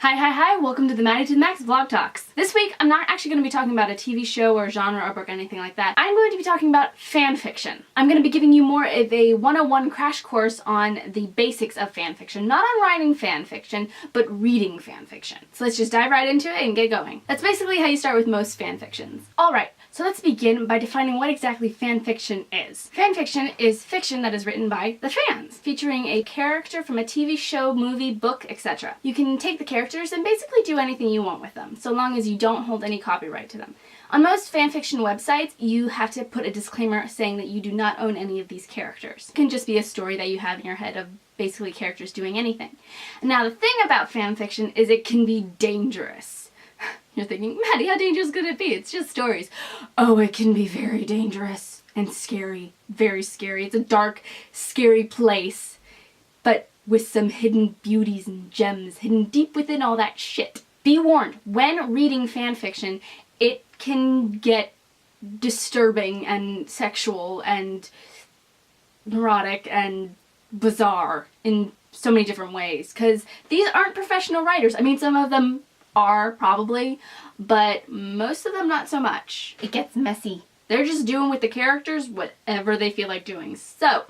Hi, welcome to the Madi to the Max Vlog Talks. This week, I'm not actually going to be talking about a TV show or genre or book or anything like that. I'm going to be talking about fan fiction. I'm going to be giving you more of a 101 crash course on the basics of fan fiction. Not on writing fan fiction, but reading fan fiction. So let's just dive right into it and get going. That's basically how you start with most fan fictions. Alright, so let's begin by defining what exactly fan fiction is. Fan fiction is fiction that is written by the fans, featuring a character from a TV show, movie, book, etc. You can take the characters and basically do anything you want with them, so long as you don't hold any copyright to them. On most fanfiction websites, you have to put a disclaimer saying that you do not own any of these characters. It can just be a story that you have in your head of basically characters doing anything. Now the thing about fanfiction is it can be dangerous. You're thinking, Maddie, how dangerous could it be? It's just stories. Oh, it can be very dangerous and scary. Very scary. It's a dark, scary place. But with some hidden beauties and gems hidden deep within all that shit. Be warned, when reading fan fiction, it can get disturbing and sexual and neurotic and bizarre in so many different ways, because these aren't professional writers. I mean, some of them are probably, but most of them not so much. It gets messy. They're just doing with the characters whatever they feel like doing. So,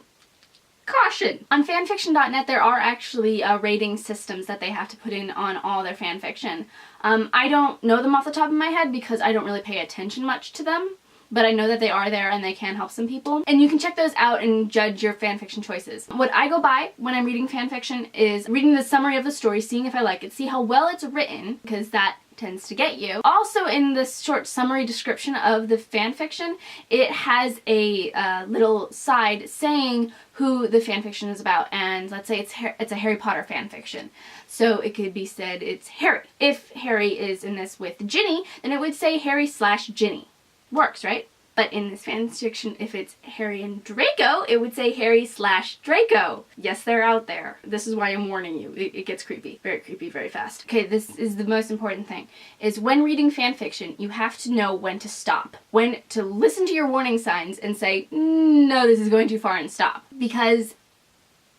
caution! On fanfiction.net there are actually rating systems that they have to put in on all their fanfiction. I don't know them off the top of my head because I don't really pay attention much to them, but I know that they are there and they can help some people. And you can check those out and judge your fanfiction choices. What I go by when I'm reading fanfiction is reading the summary of the story, seeing if I like it, see how well it's written, because that tends to get you. Also, in the short summary description of the fanfiction, it has a little side saying who the fanfiction is about, and let's say it's a Harry Potter fanfiction. So it could be said it's Harry. If Harry is in this with Ginny, then it would say Harry/Ginny. Works, right? But in this fanfiction, if it's Harry and Draco, it would say Harry/Draco. Yes, they're out there. This is why I'm warning you. It gets creepy. Very creepy, very fast. Okay, this is the most important thing, is when reading fanfiction, you have to know when to stop. When to listen to your warning signs and say, no, this is going too far, and stop. Because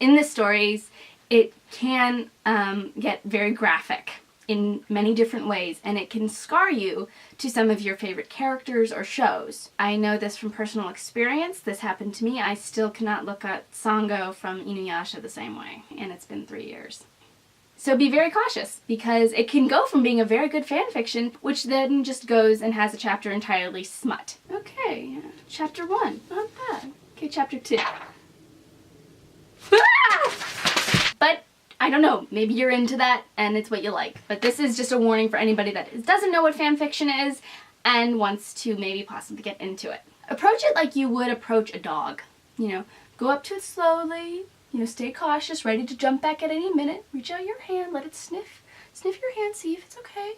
in the stories, it can get very graphic in many different ways, and it can scar you to some of your favorite characters or shows. I know this from personal experience. This happened to me. I still cannot look at Sango from Inuyasha the same way, and it's been 3 years. So be very cautious, because it can go from being a very good fan fiction, which then just goes and has a chapter entirely smut. Okay, chapter 1, not bad. Okay, chapter 2. But I don't know, maybe you're into that and it's what you like. But this is just a warning for anybody that doesn't know what fan fiction is and wants to maybe possibly get into it. Approach it like you would approach a dog. You know, go up to it slowly, you know, stay cautious, ready to jump back at any minute. Reach out your hand, let it sniff your hand, see if it's okay.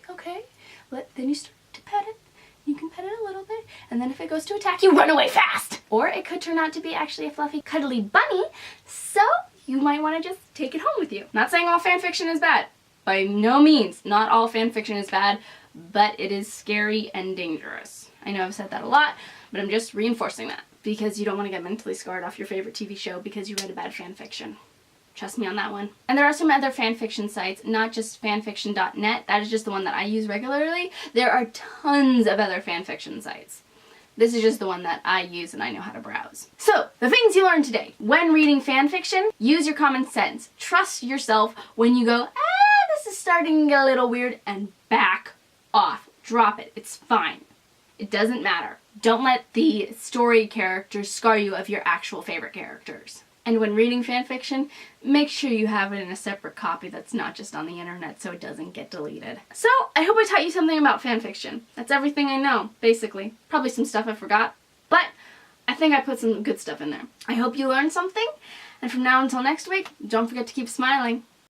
Then you start to pet it. You can pet it a little bit, and then if it goes to attack, you run away fast! Or it could turn out to be actually a fluffy, cuddly bunny, so you might want to just take it home with you. Not saying all fanfiction is bad. By no means, not all fanfiction is bad, but it is scary and dangerous. I know I've said that a lot, but I'm just reinforcing that, because you don't want to get mentally scarred off your favorite TV show because you read a bad fanfiction. Trust me on that one. And there are some other fanfiction sites, not just fanfiction.net. That is just the one that I use regularly. There are tons of other fanfiction sites. This is just the one that I use and I know how to browse. So, the things you learned today. When reading fanfiction, use your common sense. Trust yourself when you go, this is starting to get a little weird, and back off. Drop it. It's fine. It doesn't matter. Don't let the story characters scar you of your actual favorite characters. And when reading fanfiction, make sure you have it in a separate copy that's not just on the internet so it doesn't get deleted. So, I hope I taught you something about fanfiction. That's everything I know, basically. Probably some stuff I forgot, but I think I put some good stuff in there. I hope you learned something, and from now until next week, don't forget to keep smiling.